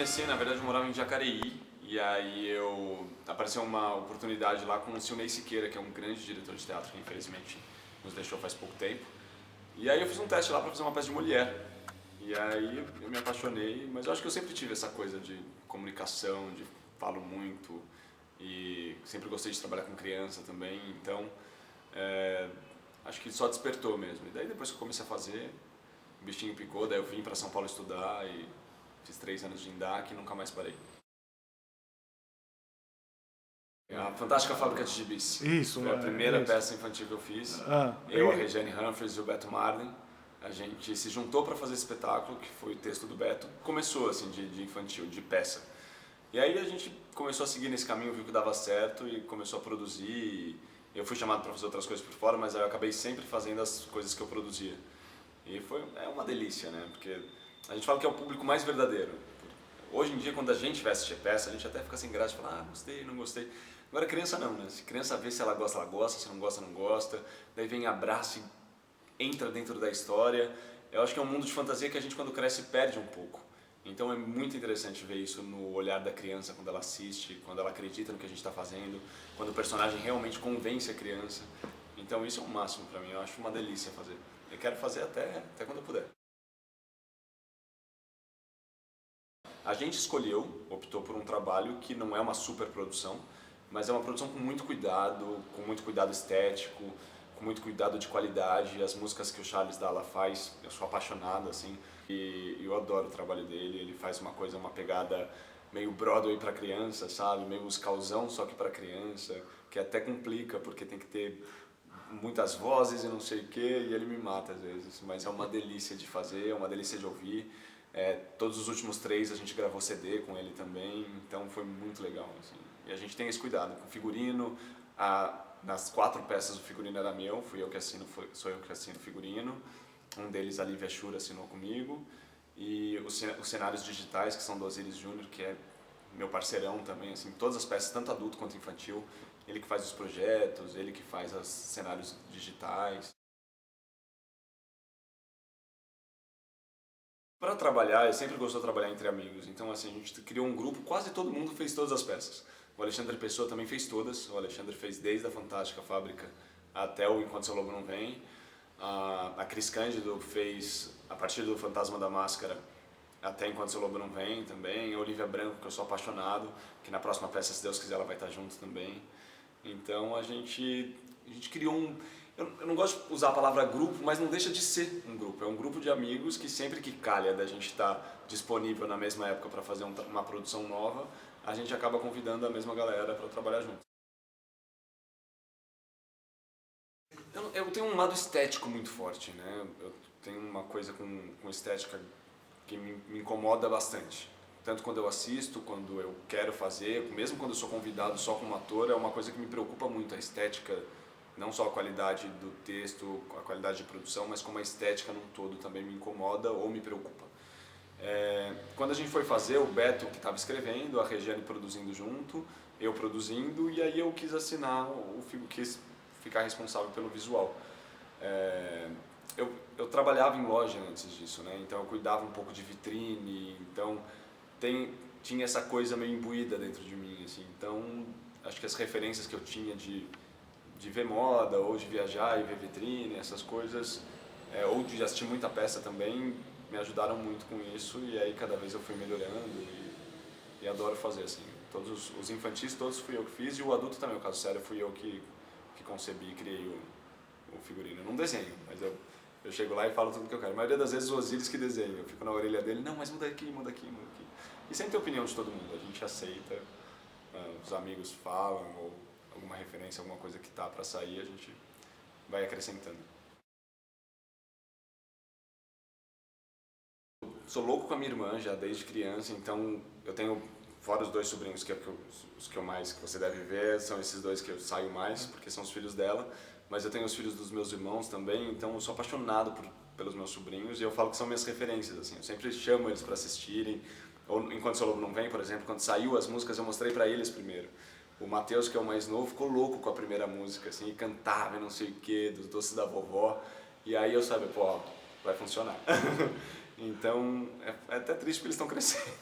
comecei, na verdade eu morava em Jacareí, e aí apareceu uma oportunidade lá com o Silnei Siqueira, que é um grande diretor de teatro que infelizmente nos deixou faz pouco tempo. E aí eu fiz um teste lá para fazer uma peça de mulher. E aí eu me apaixonei, mas eu acho que eu sempre tive essa coisa de comunicação, de falo muito, e sempre gostei de trabalhar com criança também, então acho que só despertou mesmo. E daí depois que eu comecei a fazer, o bichinho picou, daí eu vim para São Paulo estudar e fiz 3 anos de INDAC e nunca mais parei. A Fantástica Fábrica de Gibis. Isso, Foi a primeira isso. peça infantil que eu fiz. Ah, Eu, a Regiane Humphreys e o Beto Marden. A gente se juntou para fazer esse espetáculo, que foi o texto do Beto. Começou assim, de infantil, de peça. E aí a gente começou a seguir nesse caminho, viu que dava certo e começou a produzir. Eu fui chamado para fazer outras coisas por fora, mas aí eu acabei sempre fazendo as coisas que eu produzia. E é uma delícia, né? Porque a gente fala que é o público mais verdadeiro. Hoje em dia, quando a gente vai assistir peça, a gente até fica sem graça e fala, ah, gostei, não gostei. Agora, criança não, né? Se criança vê se ela gosta, se não gosta, não gosta. Daí vem abraço e entra dentro da história. Eu acho que é um mundo de fantasia que a gente, quando cresce, perde um pouco. Então é muito interessante ver isso no olhar da criança quando ela assiste, quando ela acredita no que a gente está fazendo, quando o personagem realmente convence a criança. Então isso é o máximo para mim, eu acho uma delícia fazer. Eu quero fazer até quando eu puder. A gente optou por um trabalho que não é uma super produção, mas é uma produção com muito cuidado estético, com muito cuidado de qualidade. As músicas que o Charles Dalla faz, eu sou apaixonado, assim, e eu adoro o trabalho dele. Ele faz uma pegada meio Broadway para criança, sabe? Meio musicalzão, só que para criança, que até complica, porque tem que ter muitas vozes e não sei o que, e ele me mata às vezes, mas é uma delícia de fazer, é uma delícia de ouvir. Todos os últimos 3 a gente gravou CD com ele também, então foi muito legal, assim. E a gente tem esse cuidado com o figurino. Nas 4 peças o figurino era meu, sou eu que assino o figurino. Um deles, a Lívia Schur, assinou comigo. E os cenários digitais, que são do Osiris Júnior, que é meu parceirão também, assim, todas as peças, tanto adulto quanto infantil, ele que faz os projetos, ele que faz os cenários digitais. Para trabalhar, eu sempre gostou de trabalhar entre amigos, então assim, a gente criou um grupo, quase todo mundo fez todas as peças. O Alexandre Pessoa também fez todas, o Alexandre fez desde a Fantástica Fábrica até o Enquanto Seu Lobo Não Vem. A Cris Cândido fez a partir do Fantasma da Máscara até Enquanto Seu Lobo Não Vem também. A Olivia Branco, que eu sou apaixonado, que na próxima peça, se Deus quiser, ela vai estar junto também. Então a gente criou um... Eu não gosto de usar a palavra grupo, mas não deixa de ser um grupo. É um grupo de amigos que sempre que calha da gente estar disponível na mesma época para fazer uma produção nova, a gente acaba convidando a mesma galera para trabalhar junto. Eu tenho um lado estético muito forte, né? Eu tenho uma coisa com estética que me incomoda bastante. Tanto quando eu assisto, quando eu quero fazer, mesmo quando eu sou convidado só como ator, é uma coisa que me preocupa muito, a estética, não só a qualidade do texto, a qualidade de produção, mas como a estética num todo também me incomoda ou me preocupa. Quando a gente foi fazer, o Beto que estava escrevendo, a Regiane produzindo junto, eu produzindo, e aí eu quis quis ficar responsável pelo visual. Eu trabalhava em loja antes disso, né? Então eu cuidava um pouco de vitrine, então tinha essa coisa meio imbuída dentro de mim, assim. Então acho que as referências que eu tinha de ver moda, ou de viajar e ver vitrine, essas coisas, ou de assistir muita peça também, me ajudaram muito com isso, e aí cada vez eu fui melhorando e adoro fazer, assim. Todos os infantis, todos fui eu que fiz, e o adulto também, o caso sério, fui eu que concebi e criei o figurino. Eu não desenho, mas eu chego lá e falo tudo que eu quero. A maioria das vezes o Osiris que desenha, eu fico na orelha dele, não, mas muda aqui, muda aqui, muda aqui. E sempre tem opinião de todo mundo, a gente aceita, os amigos falam, ou alguma referência, alguma coisa que tá para sair, a gente vai acrescentando. Sou louco com a minha irmã já desde criança, então eu tenho, fora os 2 sobrinhos os que eu mais, que você deve ver, são esses 2 que eu saio mais, porque são os filhos dela, mas eu tenho os filhos dos meus irmãos também, então eu sou apaixonado pelos meus sobrinhos e eu falo que são minhas referências, assim, eu sempre chamo eles para assistirem, ou Enquanto Seu Lobo Não Vem, por exemplo, quando saiu as músicas eu mostrei para eles primeiro. O Matheus, que é o mais novo, ficou louco com a primeira música, assim, e cantava não sei o que, dos doces da vovó, e aí eu sabia, pô, vai funcionar. Então, é até triste porque eles estão crescendo.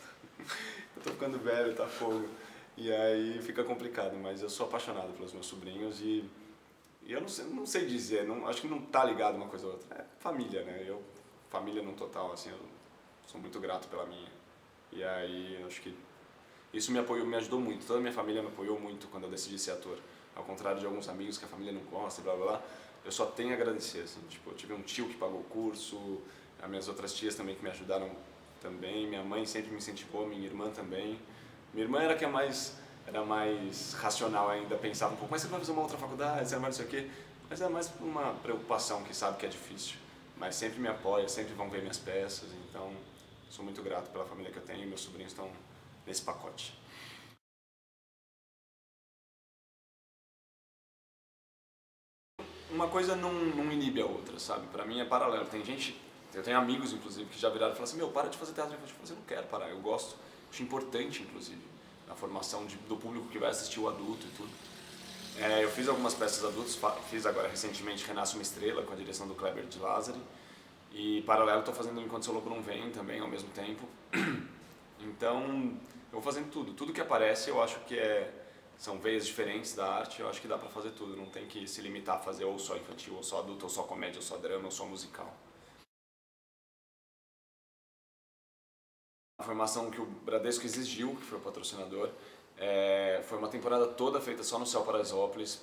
Eu tô ficando velho, tá fogo. E aí fica complicado, mas eu sou apaixonado pelos meus sobrinhos e eu não sei dizer, acho que não tá ligado uma coisa ou outra. É família, né? Família no total, assim, eu sou muito grato pela minha. E aí eu acho que isso me ajudou muito. Toda a minha família me apoiou muito quando eu decidi ser ator. Ao contrário de alguns amigos que a família não gosta, blá blá blá, eu só tenho a agradecer, assim. Tipo, eu tive um tio que pagou o curso, as minhas outras tias também que me ajudaram também, minha mãe sempre me incentivou, minha irmã também. Minha irmã era que era mais racional ainda, pensava um pouco, mas você vai fazer uma outra faculdade, você vai não sei o quê. Mas é mais uma preocupação que sabe que é difícil. Mas sempre me apoia, sempre vão ver minhas peças, então sou muito grato pela família que eu tenho e meus sobrinhos estão nesse pacote. Uma coisa não inibe a outra, sabe? Pra mim é paralelo. Tem gente, eu tenho amigos inclusive que já viraram e falaram assim: meu, para de fazer teatro. Eu falei assim: eu não quero parar, eu gosto. Acho importante, inclusive, na formação do público que vai assistir o adulto e tudo. Eu fiz algumas peças adultas, fiz agora recentemente Renasce uma Estrela com a direção do Kleber de Lázari. E paralelo estou fazendo Enquanto Seu Lobo Não Vem também ao mesmo tempo. Então eu vou fazendo tudo. Tudo que aparece eu acho que são veias diferentes da arte, eu acho que dá pra fazer tudo. Não tem que se limitar a fazer ou só infantil, ou só adulto, ou só comédia, ou só drama, ou só musical. A formação que o Bradesco exigiu, que foi o patrocinador, foi uma temporada toda feita só no Céu Paraisópolis,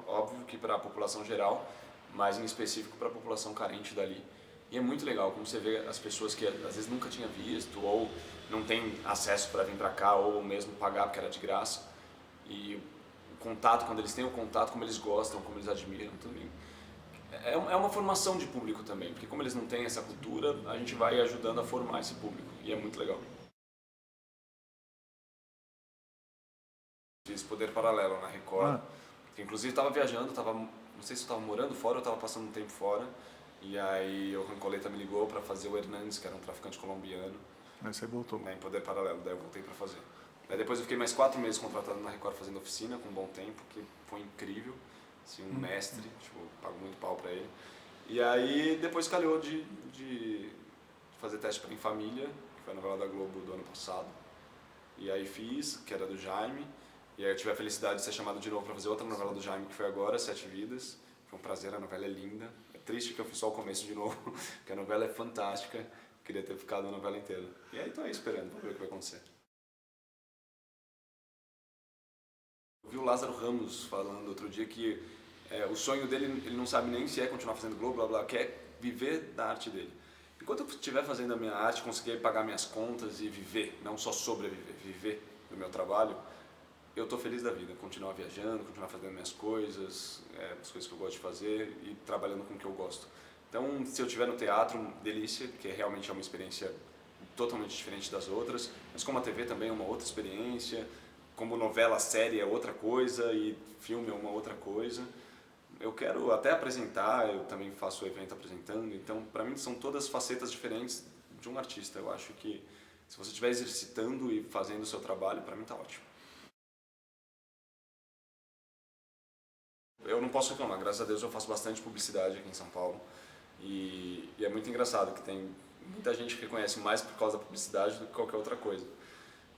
óbvio que para a população geral, mas em específico para a população carente dali. E é muito legal como você vê as pessoas que às vezes nunca tinha visto ou não tem acesso para vir para cá ou mesmo pagar porque era de graça. E o contato, quando eles têm o contato, como eles gostam, como eles admiram, tudo. É uma formação de público também, porque como eles não têm essa cultura, a gente vai ajudando a formar esse público e é muito legal. Fiz Poder Paralelo na Record, que inclusive estava viajando, não sei se eu estava morando fora ou estava passando um tempo fora, e aí o Rancoleta me ligou para fazer o Hernandes, que era um traficante colombiano. Aí você voltou. Né, em Poder Paralelo, daí eu voltei para fazer. Daí depois eu fiquei mais 4 meses contratado na Record fazendo oficina, com um bom tempo, que foi incrível, assim, um mestre, tipo, pago muito pau para ele. E aí depois calhou de fazer teste para Em Família, que foi a novela da Globo do ano passado. E aí fiz, que era do Jaime. E aí eu tive a felicidade de ser chamado de novo para fazer outra novela do Jaime, que foi agora, Sete Vidas. Foi um prazer, a novela é linda. É triste que eu fiz só o começo de novo, porque a novela é fantástica. Queria ter ficado a novela inteira. E aí tô aí esperando, vamos ver o que vai acontecer. Eu vi o Lázaro Ramos falando outro dia que o sonho dele, ele não sabe nem se é continuar fazendo Globo, blá blá, quer viver da arte dele. Enquanto eu estiver fazendo a minha arte, conseguir pagar minhas contas e viver, não só sobreviver, viver do meu trabalho, eu tô feliz da vida. Continuar viajando, continuar fazendo minhas coisas, as coisas que eu gosto de fazer e trabalhando com o que eu gosto. Então, se eu estiver no teatro, delícia, que realmente é uma experiência totalmente diferente das outras, mas como a TV também é uma outra experiência, como novela, série é outra coisa e filme é uma outra coisa. Eu quero até apresentar, eu também faço evento apresentando, então para mim são todas facetas diferentes de um artista. Eu acho que se você estiver exercitando e fazendo o seu trabalho, para mim tá ótimo. Eu não posso reclamar, graças a Deus eu faço bastante publicidade aqui em São Paulo e é muito engraçado que tem muita gente que reconhece mais por causa da publicidade do que qualquer outra coisa.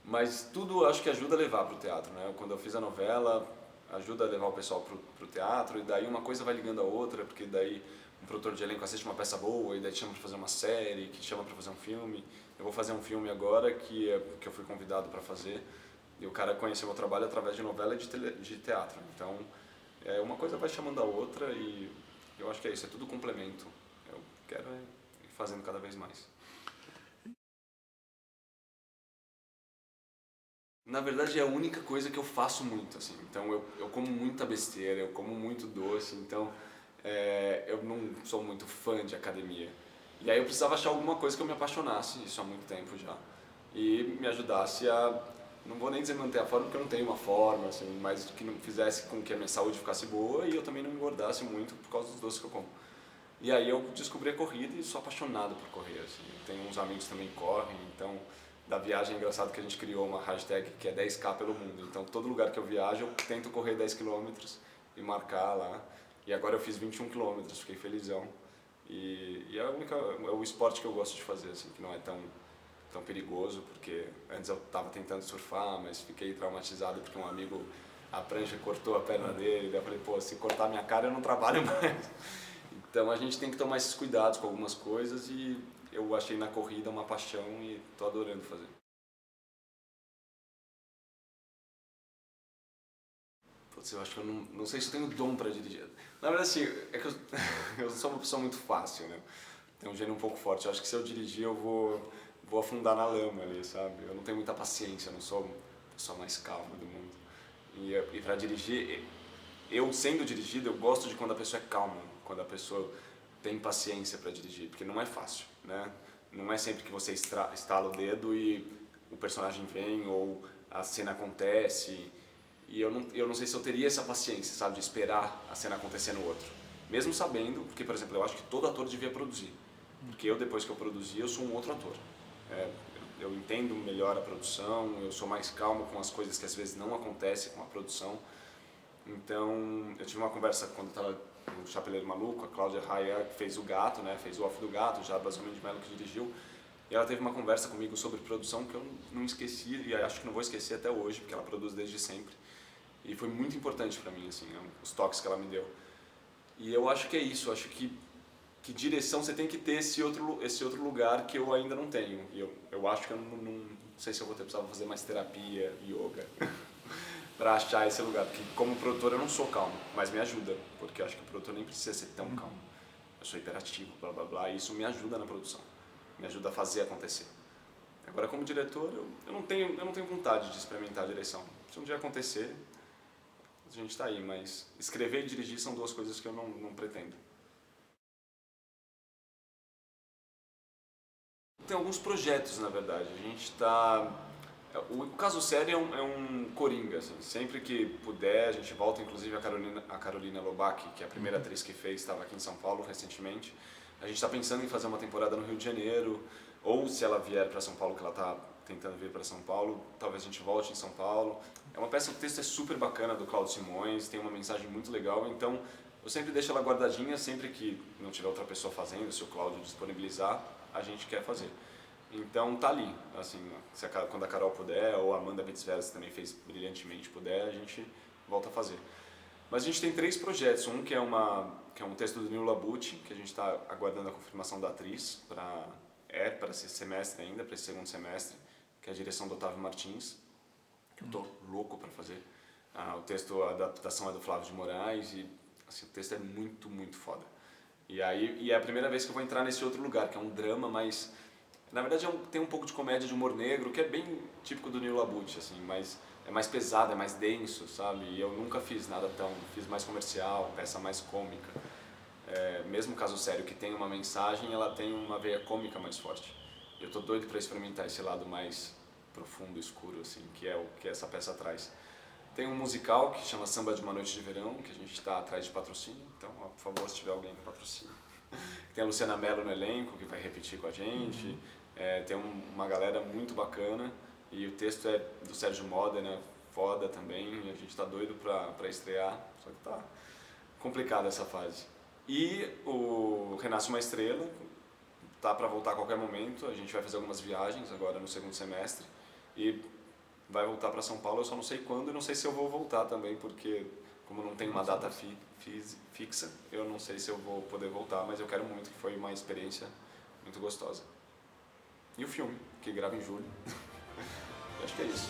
Mas tudo acho que ajuda a levar para o teatro, né? Quando eu fiz a novela, ajuda a levar o pessoal para o teatro e daí uma coisa vai ligando a outra, porque daí um produtor de elenco assiste uma peça boa e daí te chama para fazer uma série, que te chama para fazer um filme. Eu vou fazer um filme agora que eu fui convidado para fazer e o cara conheceu meu trabalho através de novela e de teatro. Então, uma coisa vai chamando a outra e eu acho que é isso, é tudo complemento. Eu quero ir fazendo cada vez mais. Na verdade é a única coisa que eu faço muito, assim. Então eu como muita besteira, eu como muito doce, então eu não sou muito fã de academia. E aí eu precisava achar alguma coisa que eu me apaixonasse, isso há muito tempo já, e me ajudasse não vou nem dizer manter a forma porque eu não tenho uma forma, assim, mas que não fizesse com que a minha saúde ficasse boa e eu também não engordasse muito por causa dos doces que eu como. E aí eu descobri a corrida e sou apaixonado por correr, assim. Tenho uns amigos que também correm, então da viagem é engraçado que a gente criou uma hashtag que é 10K pelo mundo. Então todo lugar que eu viajo eu tento correr 10 quilômetros e marcar lá. E agora eu fiz 21 quilômetros, fiquei felizão. É o esporte que eu gosto de fazer, assim, que não é tão tão perigoso, porque antes eu estava tentando surfar, mas fiquei traumatizado porque um amigo, a prancha cortou a perna dele, daí eu falei, pô, se cortar minha cara eu não trabalho mais. Então a gente tem que tomar esses cuidados com algumas coisas e eu achei na corrida uma paixão e tô adorando fazer. Putz, eu acho que eu não sei se eu tenho dom para dirigir. Na verdade, assim, é que eu, eu sou uma pessoa muito fácil, né? Tenho um gênio um pouco forte. Eu acho que se eu dirigir eu vou afundar na lama ali, sabe? Eu não tenho muita paciência, eu não sou a pessoa mais calma do mundo. E para dirigir, eu sendo dirigido, eu gosto de quando a pessoa é calma, quando a pessoa tem paciência para dirigir, porque não é fácil, né? Não é sempre que você estala o dedo e o personagem vem ou a cena acontece. E eu não sei se eu teria essa paciência, sabe, de esperar a cena acontecer no outro. Mesmo sabendo, porque, por exemplo, eu acho que todo ator devia produzir. Porque eu, depois que eu produzi, eu sou um outro ator. É, eu entendo melhor a produção, eu sou mais calmo com as coisas que às vezes não acontecem com a produção. Então, eu tive uma conversa quando eu estava no Chapeleiro Maluco, a Cláudia Raia, que fez o Gato, né, fez o Off do Gato, já Brasil de Mello que dirigiu. E ela teve uma conversa comigo sobre produção que eu não esqueci e acho que não vou esquecer até hoje, porque ela produz desde sempre. E foi muito importante para mim, assim, os toques que ela me deu. E eu acho que é isso, eu acho que direção você tem que ter esse outro lugar que eu ainda não tenho. E eu acho que eu não sei se eu vou precisar fazer mais terapia, yoga, para achar esse lugar. Porque como produtor eu não sou calmo, mas me ajuda, porque eu acho que o produtor nem precisa ser tão calmo. Eu sou hiperativo, blá blá blá, e isso me ajuda na produção, me ajuda a fazer acontecer. Agora como diretor eu não tenho vontade de experimentar a direção. Se um dia acontecer, a gente está aí, mas escrever e dirigir são duas coisas que eu não pretendo. Tem alguns projetos, na verdade. A gente está... O caso sério é um coringa, assim. Sempre que puder, a gente volta, inclusive a Carolina Lobac, que é a primeira atriz que fez, estava aqui em São Paulo recentemente. A gente está pensando em fazer uma temporada no Rio de Janeiro, ou se ela vier para São Paulo, que ela está tentando vir para São Paulo, talvez a gente volte em São Paulo. É uma peça, o texto é super bacana, do Cláudio Simões, tem uma mensagem muito legal, então eu sempre deixo ela guardadinha, sempre que não tiver outra pessoa fazendo, se o Cláudio disponibilizar, a gente quer fazer. Então tá ali, assim, quando a Carol puder, ou a Amanda Bitsveras também fez brilhantemente puder, a gente volta a fazer. Mas a gente tem 3 projetos, um que é um texto do Nilo Labute, que a gente está aguardando a confirmação da atriz, para esse semestre ainda, para esse segundo semestre, que é a direção do Otávio Martins, que eu tô louco para fazer. O texto, a adaptação é do Flávio de Moraes e assim, o texto é muito, muito foda. E é a primeira vez que eu vou entrar nesse outro lugar, que é um drama, mas na verdade tem um pouco de comédia de humor negro, que é bem típico do Nilo Labute, assim, mas é mais pesado, é mais denso, sabe? E eu nunca fiz nada tão, fiz mais comercial, peça mais cômica. Mesmo caso sério que tem uma mensagem, ela tem uma veia cômica mais forte. Eu tô doido para experimentar esse lado mais profundo, escuro, assim, que é o que essa peça traz. Tem um musical que chama Samba de uma Noite de Verão, que a gente está atrás de patrocínio, então, ó, por favor, se tiver alguém com patrocínio. Tem a Luciana Mello no elenco, que vai repetir com a gente. Tem uma galera muito bacana e o texto é do Sérgio Modena, foda também, e a gente está doido para estrear, só que tá complicada essa fase. E o Renasce uma Estrela, tá para voltar a qualquer momento, a gente vai fazer algumas viagens agora no segundo semestre e vai voltar para São Paulo, eu só não sei quando e não sei se eu vou voltar também, porque como não tem uma data fixa, eu não sei se eu vou poder voltar, mas eu quero muito, que foi uma experiência muito gostosa. E o filme, que grava em julho. Acho que é isso.